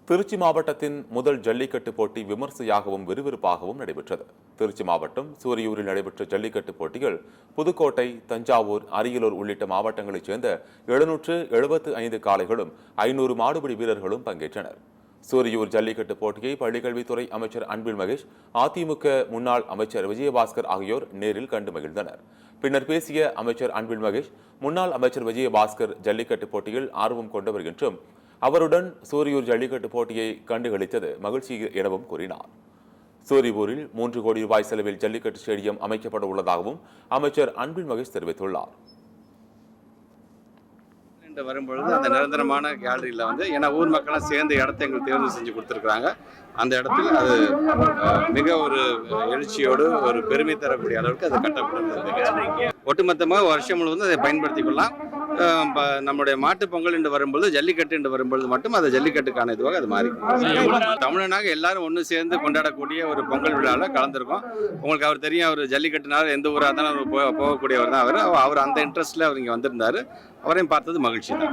திருச்சி மாவட்டத்தின் முதல் ஜல்லிக்கட்டு போட்டி விமர்சையாகவும் விறுவிறுப்பாகவும் நடைபெற்றது. திருச்சி மாவட்டம் சூரியூரில் நடைபெற்ற ஜல்லிக்கட்டு போட்டிகள் புதுக்கோட்டை, தஞ்சாவூர், அரியலூர் உள்ளிட்ட மாவட்டங்களைச் சேர்ந்த 775 காளைகளும் 500 மாடுபிடி வீரர்களும் பங்கேற்றனர். சூரியூர் ஜல்லிக்கட்டு போட்டியை பள்ளிக்கல்வித்துறை அமைச்சர் அன்பில் மகேஷ், அதிமுக முன்னாள் அமைச்சர் விஜயபாஸ்கர் ஆகியோர் நேரில் கண்டு மகிழ்ந்தனர். பின்னர் பேசிய அமைச்சர் அன்பில் மகேஷ், முன்னாள் அமைச்சர் விஜயபாஸ்கர் ஜல்லிக்கட்டு போட்டியில் ஆர்வம் கொண்டவர் என்றும் அவருடன் சூரியூர் ஜல்லிக்கட்டு போட்டியை கண்டுகளித்தது மகிழ்ச்சி எனவும் கூறினார். சூரியூரில் 3 கோடி ரூபாய் செலவில் ஜல்லிக்கட்டு ஸ்டேடியம் அமைக்கப்பட உள்ளதாகவும் அமைச்சர் அன்பில் மகேஷ் தெரிவித்துள்ளார். வரும்பொழுது அந்த நிரந்தரமான கேலரியில் ஏன்னா ஊர் மக்களும் சேர்ந்து இடத்தை எங்களுக்கு தேர்வு செஞ்சு கொடுத்துருக்குறாங்க. அந்த இடத்துல அது மிக ஒரு எழுச்சியோடு ஒரு பெருமை தரக்கூடிய அளவுக்கு அது கட்டப்படுகிறது. ஒட்டுமொத்தமாக வருஷம் முழுவதும் அதை பயன்படுத்திக் கொள்ளலாம். நம்முடைய மாட்டுப் பொங்கல் என்று வரும்பொழுது, ஜல்லிக்கட்டு என்று வரும்பொழுது மட்டும் அது ஜல்லிக்கட்டுக்கான இதுவாக அது மாறி தமிழனாக எல்லாரும் ஒன்று சேர்ந்து கொண்டாடக்கூடிய ஒரு பொங்கல் விழாவில் கலந்துருக்கோம். உங்களுக்கு அவர் தெரியும், அவர் ஜல்லிக்கட்டுனால எந்த ஊராக இருந்தாலும் போகக்கூடியவர் தான் அவர் அந்த இன்ட்ரெஸ்ட்ல அவர் இங்கே வந்திருந்தாரு. அவரையும் பார்த்தது மகிழ்ச்சி தான்.